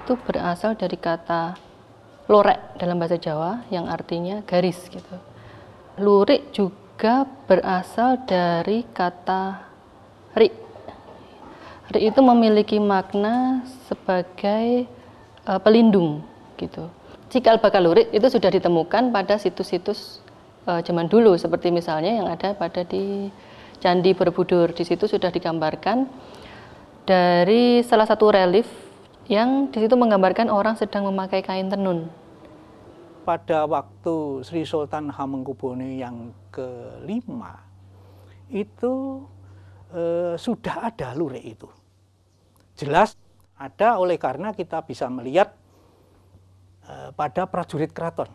itu berasal dari kata lorek dalam bahasa Jawa yang artinya garis gitu. Lurik juga berasal dari kata rik. Rik itu memiliki makna sebagai pelindung gitu. Cikal bakal lurik itu sudah ditemukan pada situs-situs zaman dulu, seperti misalnya yang ada pada di Candi Borobudur. Di situ sudah digambarkan dari salah satu relief yang di situ menggambarkan orang sedang memakai kain tenun. Pada waktu Sri Sultan Hamengkubuwono yang kelima itu sudah ada lurik itu. Jelas ada, oleh karena kita bisa melihat pada prajurit keraton,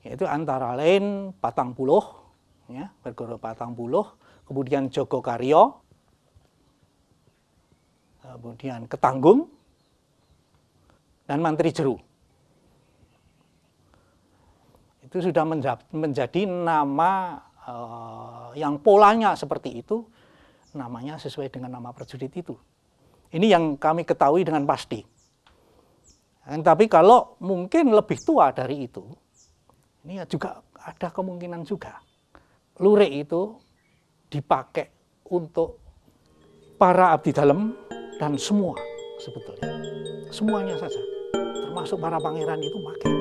yaitu antara lain Patangpuluh, ya, Bergoro Patangpuluh, kemudian Jogokaryo, kemudian Ketanggung, dan Mantri Jeru. Itu sudah menjadi nama yang polanya seperti itu, namanya sesuai dengan nama prajurit itu. Ini yang kami ketahui dengan pasti. Tapi kalau mungkin lebih tua dari itu, ini juga ada kemungkinan juga. Lurik itu dipakai untuk para abdi dalam dan semua sebetulnya. Semuanya saja, termasuk para pangeran itu pakai.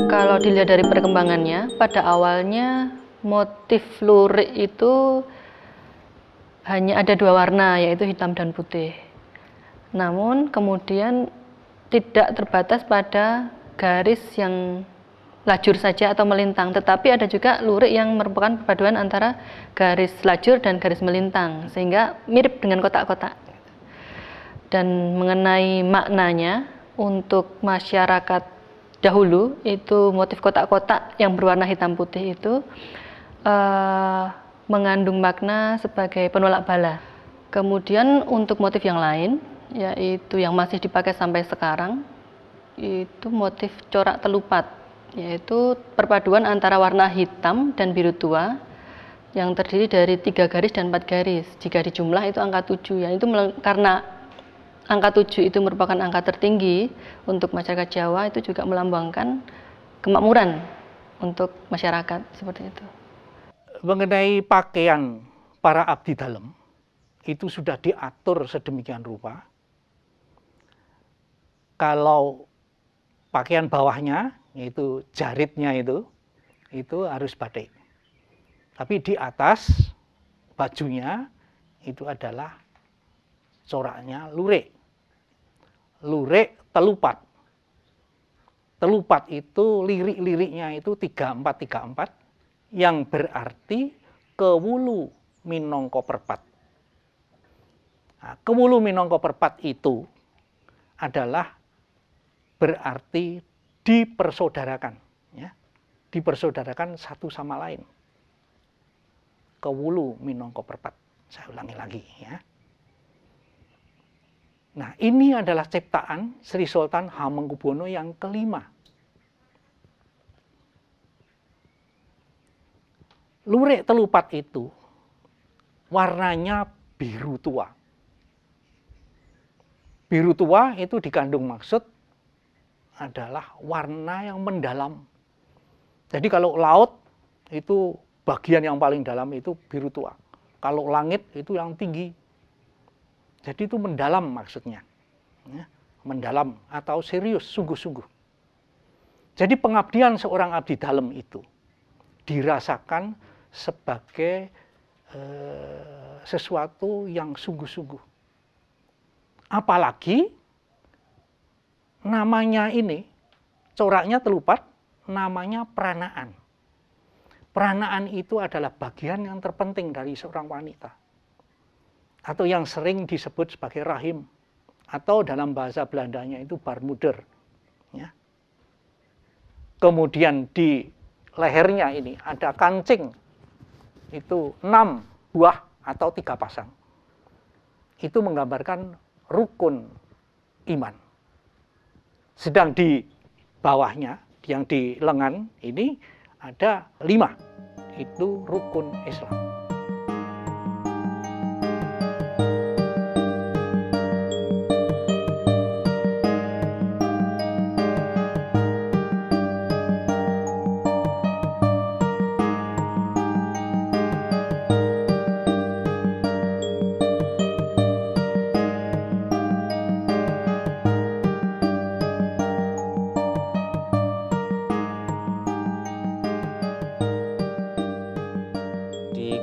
Kalau dilihat dari perkembangannya, pada awalnya motif lurik itu hanya ada dua warna, yaitu hitam dan putih. Namun kemudian tidak terbatas pada garis yang lajur saja atau melintang, tetapi ada juga lurik yang merupakan perpaduan antara garis lajur dan garis melintang, sehingga mirip dengan kotak-kotak. Dan mengenai maknanya, untuk masyarakat dahulu itu motif kotak-kotak yang berwarna hitam putih itu mengandung makna sebagai penolak bala. Kemudian untuk motif yang lain, yaitu yang masih dipakai sampai sekarang, itu motif corak telupat, yaitu perpaduan antara warna hitam dan biru tua yang terdiri dari 3 garis dan 4 garis. Jika dijumlah itu angka 7, itu karena angka 7 itu merupakan angka tertinggi untuk masyarakat Jawa, itu juga melambangkan kemakmuran untuk masyarakat, seperti itu. Mengenai pakaian para abdi dalam, itu sudah diatur sedemikian rupa. Kalau pakaian bawahnya, yaitu jaritnya itu harus batik. Tapi di atas bajunya itu adalah coraknya lurik. Lurik telupat. Telupat itu lirik-liriknya itu 3434 yang berarti kewulu minangka perpat. Nah, kewulu minangka perpat itu adalah berarti dipersaudarakan, ya. Dipersaudarakan satu sama lain. Kewulu minangka perpat. Saya ulangi lagi, ya. Nah, ini adalah ciptaan Sri Sultan Hamengkubuwono yang kelima. Lurik telupat itu warnanya biru tua. Biru tua itu dikandung maksud adalah warna yang mendalam. Jadi kalau laut itu bagian yang paling dalam itu biru tua. Kalau langit itu yang tinggi. Jadi itu mendalam maksudnya, ya, mendalam atau serius, sungguh-sungguh. Jadi pengabdian seorang abdi dalam itu dirasakan sebagai sesuatu yang sungguh-sungguh. Apalagi namanya ini, coraknya telupat, namanya pranaan. Pranaan itu adalah bagian yang terpenting dari seorang wanita, atau yang sering disebut sebagai rahim atau dalam bahasa Belandanya itu barmuder. Ya. Kemudian di lehernya ini ada kancing, itu 6 buah atau 3 pasang. Itu menggambarkan rukun iman. Sedang di bawahnya, yang di lengan ini ada 5, itu rukun Islam.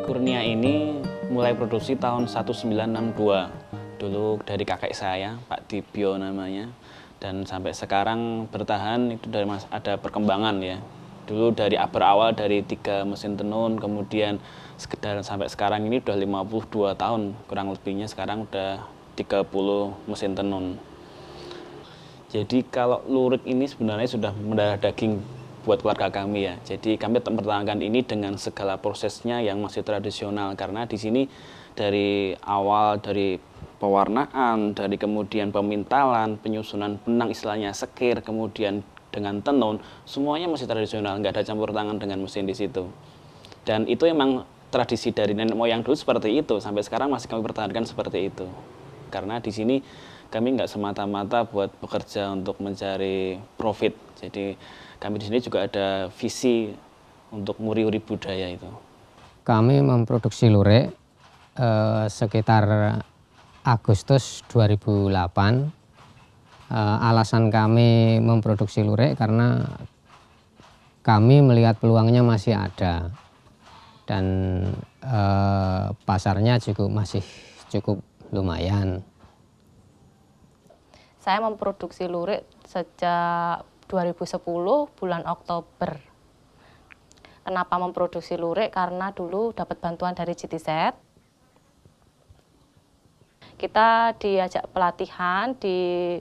Kurnia ini mulai produksi tahun 1962. Dulu dari kakek saya, Pak Dibyo namanya. Dan sampai sekarang bertahan itu dari ada perkembangan ya. Dulu dari berawal dari 3 mesin tenun, kemudian sekedar sampai sekarang ini udah 52 tahun. Kurang lebihnya sekarang udah 30 mesin tenun. Jadi kalau lurik ini sebenarnya sudah mendarah daging buat keluarga kami ya. Jadi kami tetap mempertahankan ini dengan segala prosesnya yang masih tradisional, karena di sini dari awal dari pewarnaan, dari kemudian pemintalan, penyusunan benang istilahnya sekir, kemudian dengan tenun, semuanya masih tradisional, nggak ada campur tangan dengan mesin di situ. Dan itu emang tradisi dari nenek moyang dulu seperti itu, sampai sekarang masih kami pertahankan seperti itu. Karena di sini kami nggak semata-mata buat bekerja untuk mencari profit. Jadi kami di sini juga ada visi untuk muri-uri budaya itu. Kami memproduksi lurik sekitar Agustus 2008. Alasan kami memproduksi lurik karena kami melihat peluangnya masih ada dan pasarnya juga masih cukup lumayan. Saya memproduksi lurik sejak 2010 bulan Oktober. Kenapa memproduksi lurik? Karena dulu dapat bantuan dari GTZ. Kita diajak pelatihan di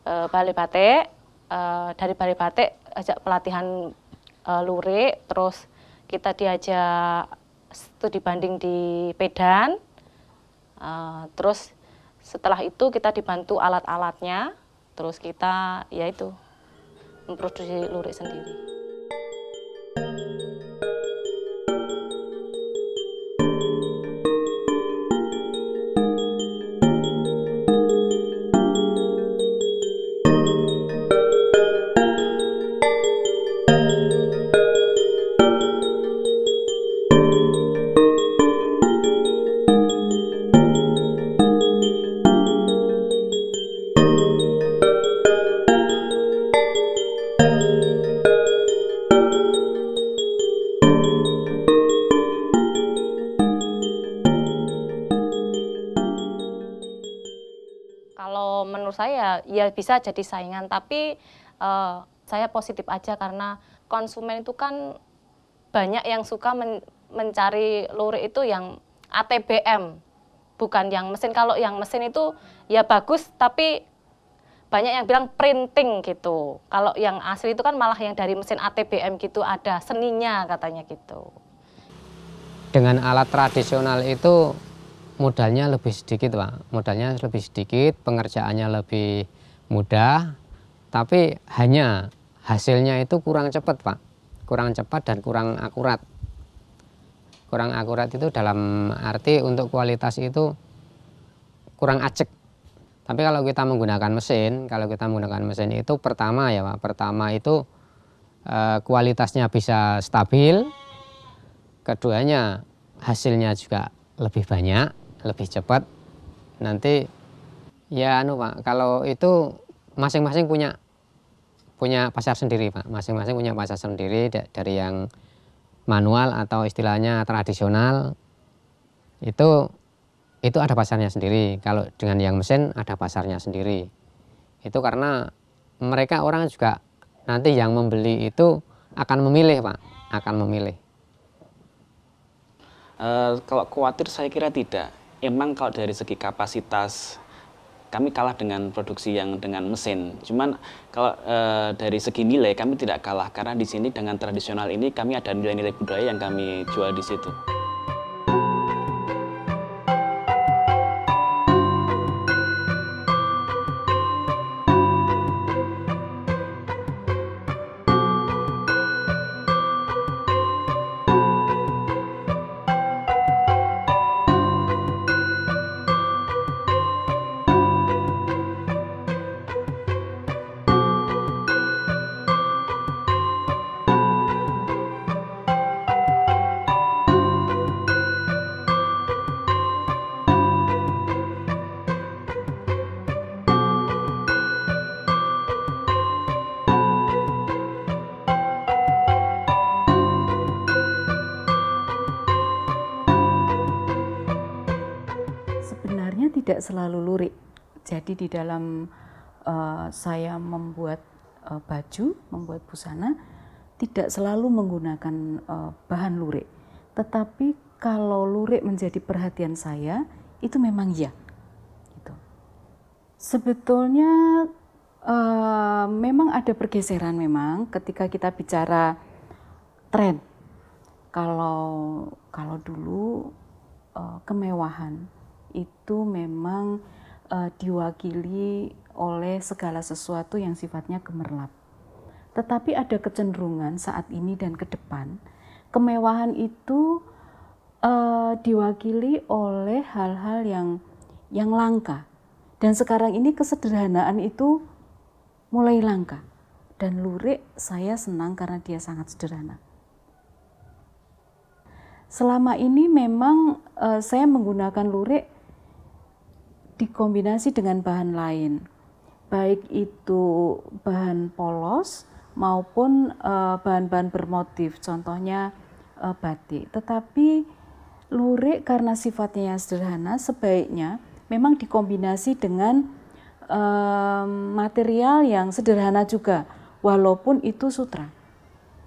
Balai Batik. Dari Balai Batik ajak pelatihan lurik, terus kita diajak studi banding di Medan. Terus setelah itu kita dibantu alat-alatnya, terus kita yaitu memproduksi lurik sendiri. Kalau menurut saya ya bisa jadi saingan, tapi saya positif aja karena konsumen itu kan banyak yang suka mencari lurik itu yang ATBM, bukan yang mesin. Kalau yang mesin itu ya bagus, tapi banyak yang bilang printing gitu. Kalau yang asli itu kan malah yang dari mesin ATBM gitu, ada seninya katanya gitu. Dengan alat tradisional itu modalnya lebih sedikit, Pak. Modalnya lebih sedikit, pengerjaannya lebih mudah, tapi hanya hasilnya itu kurang cepat, Pak. Kurang cepat dan kurang akurat. Kurang akurat itu dalam arti untuk kualitas itu kurang acek. Tapi kalau kita menggunakan mesin, itu pertama ya, Pak. Pertama itu kualitasnya bisa stabil. Keduanya hasilnya juga lebih banyak, lebih cepat. Nanti ya Pak, kalau itu masing-masing punya pasar sendiri, Pak. Masing-masing punya pasar sendiri dari yang manual atau istilahnya tradisional. Itu ada pasarnya sendiri. Kalau dengan yang mesin ada pasarnya sendiri. Itu karena mereka orang juga nanti yang membeli itu akan memilih, Pak, akan memilih. Kalau khawatir saya kira tidak. Emang kalau dari segi kapasitas kami kalah dengan produksi yang dengan mesin. Cuman kalau dari segi nilai kami tidak kalah karena di sini dengan tradisional ini kami ada nilai-nilai budaya yang kami jual di situ. Sebenarnya tidak selalu lurik. Jadi di dalam saya membuat baju, membuat busana, tidak selalu menggunakan bahan lurik. Tetapi kalau lurik menjadi perhatian saya, itu memang ya. Gitu. Sebetulnya memang ada pergeseran memang ketika kita bicara tren. Kalau dulu kemewahan itu memang diwakili oleh segala sesuatu yang sifatnya gemerlap. Tetapi ada kecenderungan saat ini dan ke depan, kemewahan itu diwakili oleh hal-hal yang langka. Dan sekarang ini kesederhanaan itu mulai langka. Dan lurik saya senang karena dia sangat sederhana. Selama ini memang saya menggunakan lurik dikombinasi dengan bahan lain, baik itu bahan polos maupun bahan-bahan bermotif, contohnya batik. Tetapi lurik karena sifatnya yang sederhana, sebaiknya memang dikombinasi dengan material yang sederhana juga, walaupun itu sutra.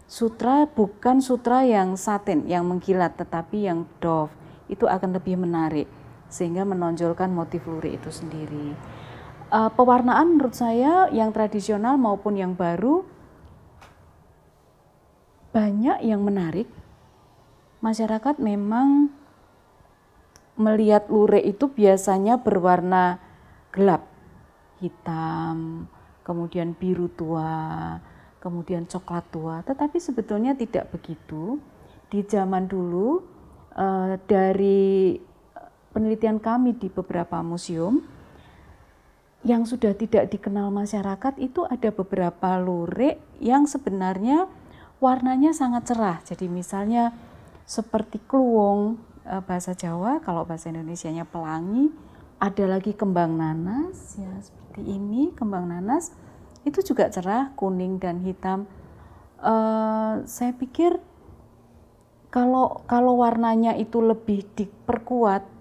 Sutra bukan sutra yang satin, yang mengkilat, tetapi yang doff, itu akan lebih menarik, sehingga menonjolkan motif lurik itu sendiri. Pewarnaan menurut saya yang tradisional maupun yang baru banyak yang menarik. Masyarakat memang melihat lurik itu biasanya berwarna gelap, hitam, kemudian biru tua, kemudian coklat tua. Tetapi sebetulnya tidak begitu. Di zaman dulu dari penelitian kami di beberapa museum yang sudah tidak dikenal masyarakat, itu ada beberapa lurik yang sebenarnya warnanya sangat cerah. Jadi misalnya seperti kluwung bahasa Jawa, kalau bahasa Indonesianya pelangi, ada lagi kembang nanas ya seperti ini, kembang nanas itu juga cerah, kuning dan hitam. Saya pikir kalau warnanya itu lebih diperkuat,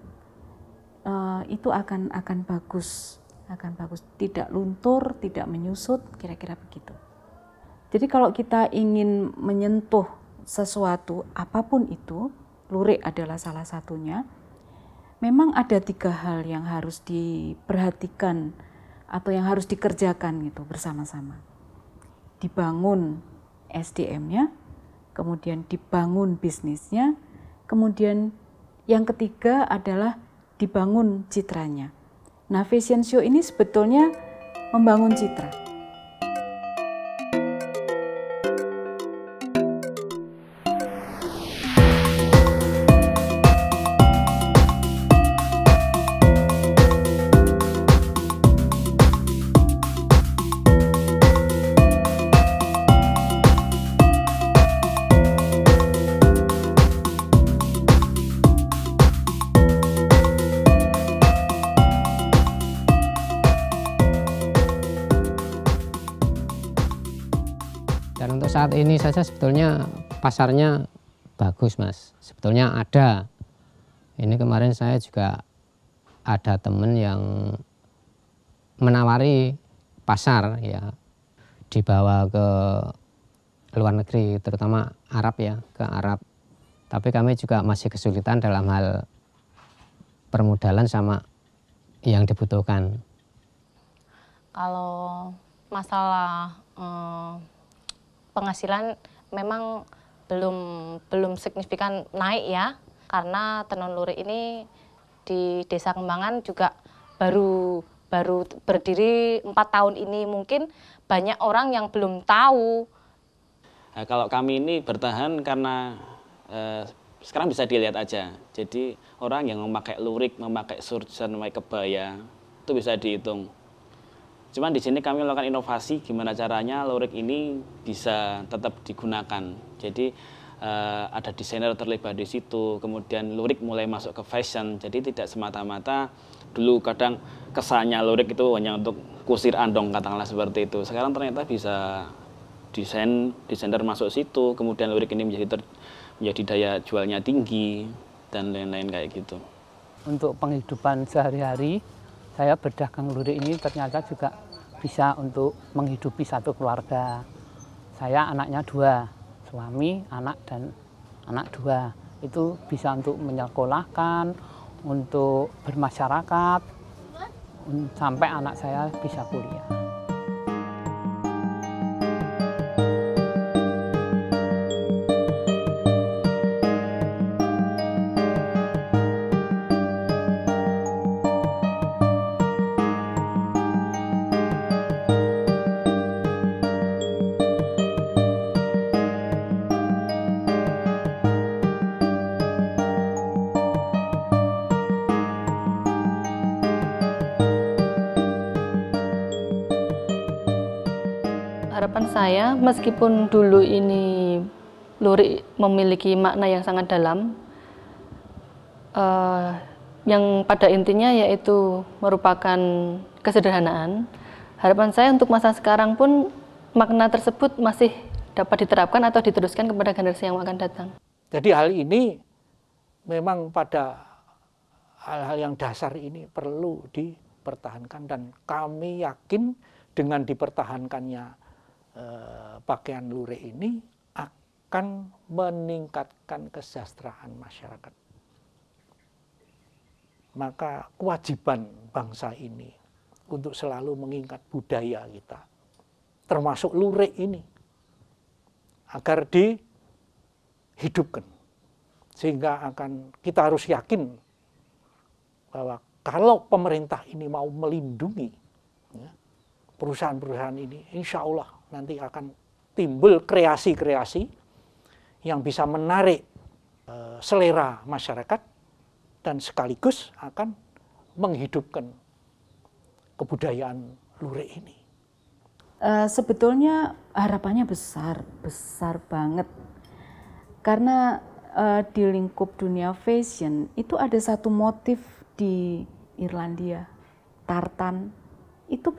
itu akan bagus, tidak luntur, tidak menyusut, kira-kira begitu. Jadi kalau kita ingin menyentuh sesuatu apapun itu, lurik adalah salah satunya. Memang ada 3 hal yang harus diperhatikan atau yang harus dikerjakan gitu bersama-sama. Dibangun SDM-nya, kemudian dibangun bisnisnya, kemudian yang ketiga adalah dibangun citranya. Nah, fashion show ini sebetulnya membangun citra. Dan untuk saat ini saja sebetulnya pasarnya bagus, Mas. Sebetulnya ada. Ini kemarin saya juga ada teman yang menawari pasar ya, dibawa ke luar negeri, terutama Arab ya, ke Arab. Tapi kami juga masih kesulitan dalam hal permodalan sama yang dibutuhkan. Kalau masalah penghasilan memang belum signifikan naik ya, karena tenun lurik ini di Desa Kembangan juga baru berdiri 4 tahun ini. Mungkin banyak orang yang belum tahu. Nah, kalau kami ini bertahan karena sekarang bisa dilihat aja. Jadi orang yang memakai lurik, memakai surjan, memakai kebaya itu bisa dihitung. Cuman di sini kami melakukan inovasi gimana caranya lurik ini bisa tetap digunakan. Jadi ada desainer terlibat di situ, kemudian lurik mulai masuk ke fashion. Jadi tidak semata-mata dulu kadang kesannya lurik itu hanya untuk kusir andong katakanlah seperti itu. Sekarang ternyata bisa desainer masuk situ, kemudian lurik ini menjadi daya jualnya tinggi dan lain-lain kayak gitu. Untuk penghidupan sehari-hari, saya berdagang lurik ini ternyata juga bisa untuk menghidupi satu keluarga. Saya anaknya 2, suami, anak, dan anak 2. Itu bisa untuk menyekolahkan, untuk bermasyarakat, sampai anak saya bisa kuliah. Harapan saya, meskipun dulu ini lurik memiliki makna yang sangat dalam, yang pada intinya yaitu merupakan kesederhanaan. Harapan saya untuk masa sekarang pun makna tersebut masih dapat diterapkan atau diteruskan kepada generasi yang akan datang. Jadi hal ini memang pada hal-hal yang dasar ini perlu dipertahankan, dan kami yakin dengan dipertahankannya pakaian lurik ini akan meningkatkan kesejahteraan masyarakat. Maka kewajiban bangsa ini untuk selalu mengingat budaya kita, termasuk lurik ini, agar dihidupkan. Sehingga kita harus yakin bahwa kalau pemerintah ini mau melindungi perusahaan-perusahaan ini, insya Allah nanti akan timbul kreasi-kreasi yang bisa menarik selera masyarakat dan sekaligus akan menghidupkan kebudayaan lurik ini. Sebetulnya harapannya besar banget. Karena di lingkup dunia fashion itu ada satu motif di Irlandia, tartan. Itu